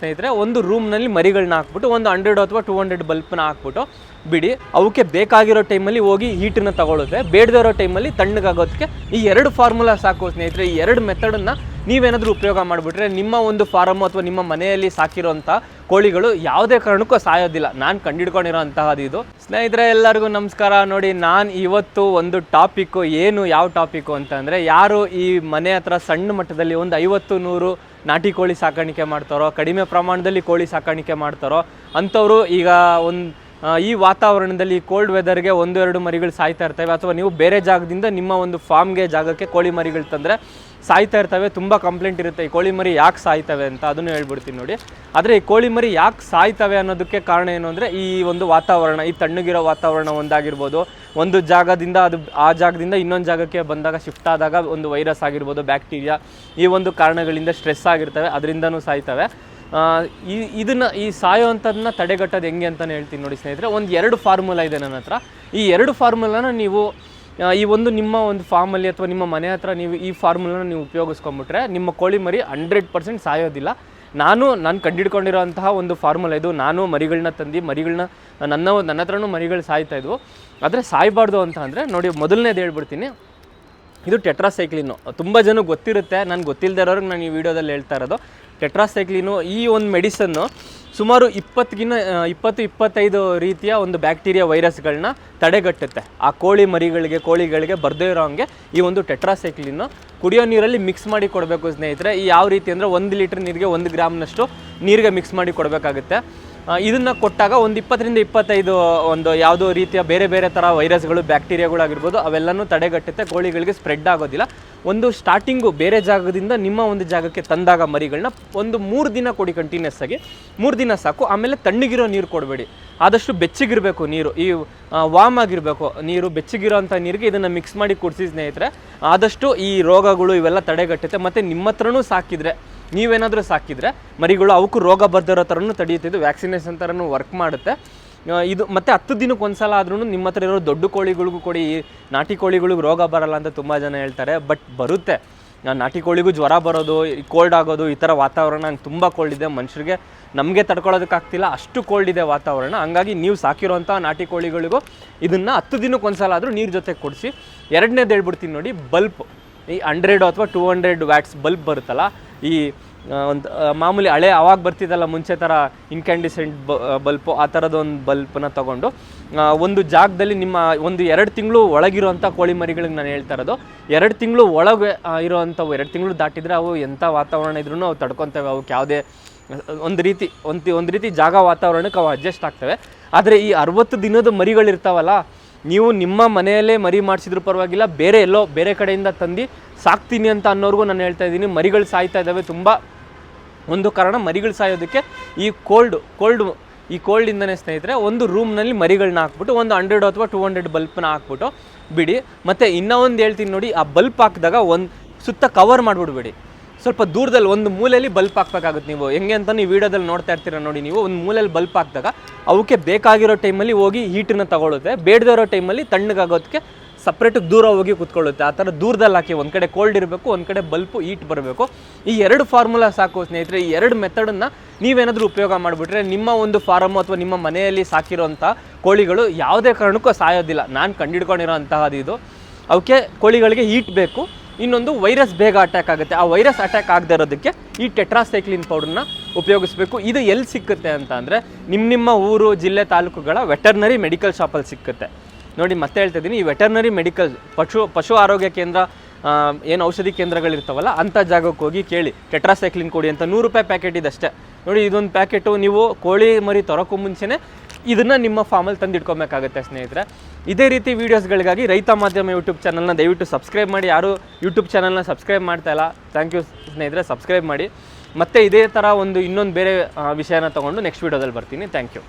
ಸ್ನೇಹಿತರೆ, ಒಂದು ರೂಮ್ನಲ್ಲಿ ಮರಿಗಳನ್ನ ಹಾಕ್ಬಿಟ್ಟು ಒಂದು 100 ಅಥವಾ 200 ಬಲ್ಪ್ನ ಹಾಕ್ಬಿಟ್ಟು ಬಿಡಿ. ಅವಕ್ಕೆ ಬೇಕಾಗಿರೋ ಟೈಮಲ್ಲಿ ಹೋಗಿ ಹೀಟನ್ನ ತಗೊಳುತ್ತೆ, ಬೇಡದೇ ಇರೋ ಟೈಮಲ್ಲಿ ತಣ್ಣಗಾಗೋದಕ್ಕೆ ಈ 2 ಫಾರ್ಮುಲಾ ಸಾಕು ಸ್ನೇಹಿತರೆ. ಈ 2 ಮೆಥಡನ್ನು ನೀವೇನಾದರೂ ಉಪಯೋಗ ಮಾಡಿಬಿಟ್ರೆ ನಿಮ್ಮ ಒಂದು ಫಾರಮ್ ಅಥವಾ ನಿಮ್ಮ ಮನೆಯಲ್ಲಿ ಸಾಕಿರೋಂಥ ಕೋಳಿಗಳು ಯಾವುದೇ ಕಾರಣಕ್ಕೂ ಸಾಯೋದಿಲ್ಲ. ನಾನು ಕಂಡಿಡ್ಕೊಂಡಿರೋ ಅಂತಹದ್ದು ಇದು ಸ್ನೇಹಿತರೆ. ಎಲ್ಲರಿಗೂ ನಮಸ್ಕಾರ. ನೋಡಿ, ನಾನು ಇವತ್ತು ಒಂದು ಟಾಪಿಕ್ಕು, ಯಾವ ಟಾಪಿಕ್ಕು ಅಂತಂದರೆ, ಯಾರು ಈ ಮನೆ ಹತ್ರ ಸಣ್ಣ ಮಟ್ಟದಲ್ಲಿ ಒಂದು 50-100 ನಾಟಿ ಕೋಳಿ ಸಾಕಾಣಿಕೆ ಮಾಡ್ತಾರೋ, ಕಡಿಮೆ ಪ್ರಮಾಣದಲ್ಲಿ ಕೋಳಿ ಸಾಕಾಣಿಕೆ ಮಾಡ್ತಾರೋ ಅಂಥವರು ಈಗ ಈ ವಾತಾವರಣದಲ್ಲಿ ಕೋಲ್ಡ್ ವೆದರ್ಗೆ 1-2 ಮರಿಗಳು ಸಾಯ್ತಾ ಇರ್ತವೆ, ಅಥವಾ ನೀವು ಬೇರೆ ಜಾಗದಿಂದ ನಿಮ್ಮ ಒಂದು ಫಾರ್ಮ್ಗೆ ಜಾಗಕ್ಕೆ ಕೋಳಿ ಮರಿಗಳು ತಂದರೆ ಸಾಯ್ತಾ ಇರ್ತವೆ. ತುಂಬ ಕಂಪ್ಲೇಂಟ್ ಇರುತ್ತೆ ಈ ಕೋಳಿ ಮರಿ ಯಾಕೆ ಸಾಯ್ತವೆ ಅಂತ, ಅದನ್ನು ಹೇಳ್ಬಿಡ್ತೀನಿ ನೋಡಿ. ಆದರೆ ಈ ಕೋಳಿ ಮರಿ ಯಾಕೆ ಸಾಯ್ತವೆ ಅನ್ನೋದಕ್ಕೆ ಕಾರಣ ಏನು ಅಂದರೆ, ಈ ಒಂದು ವಾತಾವರಣ, ಈ ತಣ್ಣಗಿರೋ ವಾತಾವರಣ ಒಂದಾಗಿರ್ಬೋದು, ಒಂದು ಜಾಗದಿಂದ ಆ ಜಾಗದಿಂದ ಇನ್ನೊಂದು ಜಾಗಕ್ಕೆ ಬಂದಾಗ ಶಿಫ್ಟ್ ಆದಾಗ ಒಂದು ವೈರಸ್ ಆಗಿರ್ಬೋದು, ಬ್ಯಾಕ್ಟೀರಿಯಾ, ಈ ಒಂದು ಕಾರಣಗಳಿಂದ ಸ್ಟ್ರೆಸ್ ಆಗಿರ್ತವೆ, ಅದರಿಂದನೂ ಸಾಯ್ತವೆ. ಈ ಸಾಯೋ ಅಂಥದನ್ನ ತಡೆಗಟ್ಟೋದು ಹೆಂಗೆ ಅಂತಲೇ ಹೇಳ್ತೀನಿ ನೋಡಿ ಸ್ನೇಹಿತರೆ. 2 ಫಾರ್ಮುಲಾ ಇದೆ ನನ್ನ ಹತ್ರ. ಈ 2 ಫಾರ್ಮುಲಾನ ನೀವು ನಿಮ್ಮ ಒಂದು ಫಾರ್ಮಲ್ಲಿ ಅಥವಾ ನಿಮ್ಮ ಮನೆ ಹತ್ರ ನೀವು ಈ ಫಾರ್ಮುಲಾನ ನೀವು ಉಪಯೋಗಿಸ್ಕೊಂಬಿಟ್ರೆ ನಿಮ್ಮ ಕೋಳಿ ಮರಿ 100% ಸಾಯೋದಿಲ್ಲ. ನಾನು ಕಂಡಿಡ್ಕೊಂಡಿರೋಂತಹ ಒಂದು ಫಾರ್ಮುಲಾ ಇದು. ನಾನು ಮರಿಗಳನ್ನ ತಂದು ನನ್ನ ಹತ್ರನೂ ಮರಿಗಳು ಸಾಯ್ತಾಯಿದ್ವು. ಆದರೆ ಸಾಯಬಾರ್ದು ಅಂತ ಅಂದರೆ ನೋಡಿ, ಮೊದಲನೇದು ಹೇಳ್ಬಿಡ್ತೀನಿ. ಇದು ಟೆಟ್ರಾಸೈಕ್ಲಿನು. ತುಂಬ ಜನಕ್ಕೆ ಗೊತ್ತಿರುತ್ತೆ, ನನಗೆ ಗೊತ್ತಿಲ್ಲದೆ ಇರೋರಿಗೆ ನಾನು ಈ ವಿಡಿಯೋದಲ್ಲಿ ಹೇಳ್ತಾ ಇರೋದು. ಟೆಟ್ರಾಸೈಕ್ಲಿನು ಈ ಒಂದು ಮೆಡಿಸನ್ನು ಸುಮಾರು 20-25 ರೀತಿಯ ಒಂದು ಬ್ಯಾಕ್ಟೀರಿಯಾ ವೈರಸ್ಗಳನ್ನ ತಡೆಗಟ್ಟುತ್ತೆ. ಆ ಕೋಳಿಗಳಿಗೆ ಬರದೇ ಇರೋ ಹಂಗೆ ಈ ಒಂದು ಟೆಟ್ರಾಸೈಕ್ಲಿನ್ನು ಕುಡಿಯೋ ನೀರಲ್ಲಿ ಮಿಕ್ಸ್ ಮಾಡಿ ಕೊಡಬೇಕು ಸ್ನೇಹಿತರೆ. ಯಾವ ರೀತಿ ಅಂದರೆ 1 ಲೀಟ್ರ್ ನೀರಿಗೆ 1 ಗ್ರಾಮ್ನಷ್ಟು ನೀರಿಗೆ ಮಿಕ್ಸ್ ಮಾಡಿ ಕೊಡಬೇಕಾಗುತ್ತೆ. ಇದನ್ನು ಕೊಟ್ಟಾಗ ಒಂದು 20-25 ಒಂದು ಯಾವುದೋ ರೀತಿಯ ಬೇರೆ ಥರ ವೈರಸ್ಗಳು, ಬ್ಯಾಕ್ಟೀರಿಯಾಗಳಾಗಿರ್ಬೋದು, ಅವೆಲ್ಲನೂ ತಡೆಗಟ್ಟುತ್ತೆ. ಕೋಳಿಗಳಿಗೆ ಸ್ಪ್ರೆಡ್ ಆಗೋದಿಲ್ಲ. ಒಂದು ಸ್ಟಾರ್ಟಿಂಗು ಬೇರೆ ಜಾಗದಿಂದ ನಿಮ್ಮ ಒಂದು ಜಾಗಕ್ಕೆ ತಂದಾಗ ಮರಿಗಳನ್ನ ಒಂದು 3 ದಿನ ಕೊಡಿ, ಕಂಟಿನ್ಯೂಸ್ ಆಗಿ 3 ದಿನ ಸಾಕು. ಆಮೇಲೆ ತಣ್ಣಗಿರೋ ನೀರು ಕೊಡಬೇಡಿ, ಆದಷ್ಟು ಬೆಚ್ಚಗಿರಬೇಕು ನೀರು, ಈ ವಾಮ್ ಆಗಿರಬೇಕು ನೀರು. ಬೆಚ್ಚಗಿರೋ ಅಂಥ ನೀರಿಗೆ ಇದನ್ನು ಮಿಕ್ಸ್ ಮಾಡಿ ಕುಡಿಸಿ ಸ್ನೇಹಿತರೆ. ಆದಷ್ಟು ಈ ರೋಗಗಳು ಇವೆಲ್ಲ ತಡೆಗಟ್ಟುತ್ತೆ. ಮತ್ತು ನಿಮ್ಮ ಹತ್ರನೂ ಸಾಕಿದರೆ, ನೀವೇನಾದರೂ ಸಾಕಿದರೆ ಮರಿಗಳು ಅವಕ್ಕೂ ರೋಗ ಬರ್ದಿರೋ ಥರನೂ ತಡೆಯುತ್ತೆ. ಇದು ವ್ಯಾಕ್ಸಿನೇಷನ್ ಥರನೂ ವರ್ಕ್ ಮಾಡುತ್ತೆ ಇದು. ಮತ್ತು 10 ದಿನಕ್ಕೆ ಒಂದು ಸಲ ಆದ್ರೂ ನಿಮ್ಮ ಹತ್ರ ಇರೋ ದೊಡ್ಡ ಕೋಳಿಗಳಿಗೂ ಕೊಡಿ. ಈ ನಾಟಿ ಕೋಳಿಗಳಿಗೂ ರೋಗ ಬರಲ್ಲ ಅಂತ ತುಂಬ ಜನ ಹೇಳ್ತಾರೆ, ಬಟ್ ಬರುತ್ತೆ. ನಾಟಿ ಕೋಳಿಗೂ ಜ್ವರ ಬರೋದು, ಕೋಲ್ಡ್ ಆಗೋದು, ಈ ಥರ ವಾತಾವರಣ ತುಂಬ ಕೋಲ್ಡ್ ಇದೆ. ಮನುಷ್ಯರಿಗೆ ನಮಗೆ ತಡ್ಕೊಳ್ಳೋದಕ್ಕಾಗ್ತಿಲ್ಲ, ಅಷ್ಟು ಕೋಲ್ಡ್ ಇದೆ ವಾತಾವರಣ. ಹಂಗಾಗಿ ನೀವು ಸಾಕಿರೋಂಥ ನಾಟಿ ಕೋಳಿಗಳಿಗೂ ಇದನ್ನು 10 ದಿನಕ್ಕೆ ಒಂದು ಸಲ ಆದರೂ ನೀರು ಜೊತೆ ಕೊಡಿಸಿ. ಎರಡನೇದು ಹೇಳ್ಬಿಡ್ತೀನಿ ನೋಡಿ, ಬಲ್ಪ್. ಈ 100 ಅಥವಾ 200 ವ್ಯಾಟ್ಸ್ ಬಲ್ಪ್ ಬರುತ್ತಲ್ಲ, ಈ ಒಂದು ಮಾಮೂಲಿ ಹಳೆ ಅವಾಗ ಬರ್ತಿದ್ದಲ್ಲ ಮುಂಚೆ ಥರ ಇನ್ಕ್ಯಾಂಡಿಸೆಂಟ್ ಬಲ್ಪು, ಆ ಥರದೊಂದು ಬಲ್ಪನ್ನ ತೊಗೊಂಡು ಒಂದು ಜಾಗದಲ್ಲಿ ನಿಮ್ಮ 1-2 ತಿಂಗಳು ಒಳಗಿರೋಂಥ ಕೋಳಿ ಮರಿಗಳಿಗೆ ನಾನು ಹೇಳ್ತಾ ಇರೋದು. 2 ತಿಂಗಳು ಒಳಗೆ ಇರೋವಂಥವು, 2 ತಿಂಗಳು ದಾಟಿದರೆ ಅವು ಎಂಥ ವಾತಾವರಣ ಇದ್ರೂ ಅವು ತಡ್ಕೊತವೆ. ಅವಕ್ಕೆ ಯಾವುದೇ ಒಂದು ರೀತಿ ಜಾಗ ವಾತಾವರಣಕ್ಕೆ ಅವು ಅಡ್ಜಸ್ಟ್ ಆಗ್ತವೆ. ಆದರೆ ಈ 60 ದಿನದ ಮರಿಗಳಿರ್ತಾವಲ್ಲ, ನೀವು ನಿಮ್ಮ ಮನೆಯಲ್ಲೇ ಮರಿ ಮಾಡಿಸಿದ್ರೂ ಪರವಾಗಿಲ್ಲ, ಬೇರೆ ಕಡೆಯಿಂದ ತಂದು ಸಾಕ್ತೀನಿ ಅಂತ ಅನ್ನೋರ್ಗೂ ನಾನು ಹೇಳ್ತಾ ಇದ್ದೀನಿ. ಮರಿಗಳು ಸಾಯ್ತಾ ಇದ್ದಾವೆ. ತುಂಬ ಒಂದು ಕಾರಣ ಮರಿಗಳು ಸಾಯೋದಕ್ಕೆ ಈ ಕೋಲ್ಡಿಂದನೇ ಸ್ನೇಹಿತರೆ. ಒಂದು ರೂಮ್ನಲ್ಲಿ ಮರಿಗಳನ್ನ ಹಾಕ್ಬಿಟ್ಟು ಒಂದು 100 ಅಥವಾ 200 ಬಲ್ಪ್ನ ಹಾಕ್ಬಿಟ್ಟು ಬಿಡಿ. ಮತ್ತು ಇನ್ನೂ ಒಂದು ಹೇಳ್ತೀನಿ ನೋಡಿ, ಆ ಬಲ್ಪ್ ಹಾಕಿದಾಗ ಒಂದು ಸುತ್ತ ಕವರ್ ಮಾಡಿಬಿಡ್ಬೇಡಿ. ಸ್ವಲ್ಪ ದೂರದಲ್ಲಿ ಒಂದು ಮೂಲೆಯಲ್ಲಿ ಬಲ್ಪ್ ಹಾಕ್ಬೇಕಾಗುತ್ತೆ. ನೀವು ಹೆಂಗೆ ಅಂತ ನೀವು ವೀಡಿಯೋದಲ್ಲಿ ನೋಡ್ತಾ ಇರ್ತೀರ ನೋಡಿ. ನೀವು ಒಂದು ಮೂಲೆಯಲ್ಲಿ ಬಲ್ಪ್ ಹಾಕಿದಾಗ ಅವಕ್ಕೆ ಬೇಕಾಗಿರೋ ಟೈಮಲ್ಲಿ ಹೋಗಿ ಹೀಟನ್ನು ತಗೊಳುತ್ತೆ, ಬೇಡದೇ ಇರೋ ಟೈಮಲ್ಲಿ ತಣ್ಣಗಾಗೋದಕ್ಕೆ ಸಪ್ರೇಟಿಗೆ ದೂರ ಹೋಗಿ ಕೂತ್ಕೊಳ್ಳುತ್ತೆ. ಆ ಥರ ದೂರದಲ್ಲಿ ಹಾಕಿ, ಒಂದು ಕಡೆ ಕೋಲ್ಡ್ ಇರಬೇಕು, ಒಂದು ಕಡೆ ಬಲ್ಪು ಹೀಟ್ ಬರಬೇಕು. ಈ 2 ಫಾರ್ಮುಲಾ ಸಾಕು ಸ್ನೇಹಿತರೆ. ಈ 2 ಮೆಥಡನ್ನು ನೀವೇನಾದರೂ ಉಪಯೋಗ ಮಾಡಿಬಿಟ್ರೆ ನಿಮ್ಮ ಒಂದು ಫಾರಮ್ ಅಥವಾ ನಿಮ್ಮ ಮನೆಯಲ್ಲಿ ಸಾಕಿರೋಂಥ ಕೋಳಿಗಳು ಯಾವುದೇ ಕಾರಣಕ್ಕೂ ಸಾಯೋದಿಲ್ಲ. ನಾನು ಕಂಡಿಡ್ಕೊಂಡಿರೋ ಅಂತಹದ್ದು ಇದು. ಅವಕ್ಕೆ ಕೋಳಿಗಳಿಗೆ ಹೀಟ್ ಬೇಕು, ಇನ್ನೊಂದು ವೈರಸ್ ಬೇಗ ಅಟ್ಯಾಕ್ ಆಗುತ್ತೆ. ಆ ವೈರಸ್ ಅಟ್ಯಾಕ್ ಆಗದೆ ಇರೋದಕ್ಕೆ ಈ ಟೆಟ್ರಾಸೈಕ್ಲಿನ್ ಪೌಡರ್ನ ಉಪಯೋಗಿಸಬೇಕು. ಇದು ಎಲ್ಲಿ ಸಿಕ್ಕುತ್ತೆ ಅಂತ ಅಂದರೆ, ನಿಮ್ಮ ಊರು, ಜಿಲ್ಲೆ, ತಾಲೂಕುಗಳ ವೆಟರ್ನರಿ ಮೆಡಿಕಲ್ ಶಾಪಲ್ಲಿ ಸಿಕ್ಕುತ್ತೆ ನೋಡಿ. ಮತ್ತೆ ಹೇಳ್ತಾ ಇದ್ದೀನಿ, ಈ ವೆಟರ್ನರಿ ಮೆಡಿಕಲ್ ಪಶು ಆರೋಗ್ಯ ಕೇಂದ್ರ, ಏನು ಔಷಧಿ ಕೇಂದ್ರಗಳಿರ್ತಾವಲ್ಲ, ಅಂಥ ಜಾಗಕ್ಕೆ ಹೋಗಿ ಕೇಳಿ ಟೆಟ್ರಾಸೈಕ್ಲಿನ್ ಕೊಡಿ ಅಂತ. 100 ರೂಪಾಯಿ ಪ್ಯಾಕೆಟ್ ಇದಷ್ಟೇ ನೋಡಿ. ಇದೊಂದು ಪ್ಯಾಕೆಟು ನೀವು ಕೋಳಿ ಮರಿ ತರೋಕ್ಕೂ ಮುಂಚೆನೇ ಇದನ್ನು ನಿಮ್ಮ ಫಾರ್ಮಲ್ಲಿ ತಂದು ಇಟ್ಕೊಬೇಕಾಗುತ್ತೆ ಸ್ನೇಹಿತರೆ. ಇದೇ ರೀತಿ ವೀಡಿಯೋಸ್ಗಳಿಗಾಗಿ ರೈತ ಮಾಧ್ಯಮ ಯೂಟ್ಯೂಬ್ ಚಾನಲ್ನ ದಯವಿಟ್ಟು ಸಬ್ಸ್ಕ್ರೈಬ್ ಮಾಡಿ. ಯಾರು ಯೂಟ್ಯೂಬ್ ಚಾನಲ್ನ ಸಬ್ಸ್ಕ್ರೈಬ್ ಮಾಡ್ತಾಯಿಲ್ಲ, ಥ್ಯಾಂಕ್ ಯು ಸ್ನೇಹಿತರೆ, ಸಬ್ಸ್ಕ್ರೈಬ್ ಮಾಡಿ. ಮತ್ತು ಇದೇ ಥರ ಇನ್ನೊಂದು ಬೇರೆ ವಿಷಯನ ತೊಗೊಂಡು ನೆಕ್ಸ್ಟ್ ವೀಡಿಯೋದಲ್ಲಿ ಬರ್ತೀನಿ. Thank you.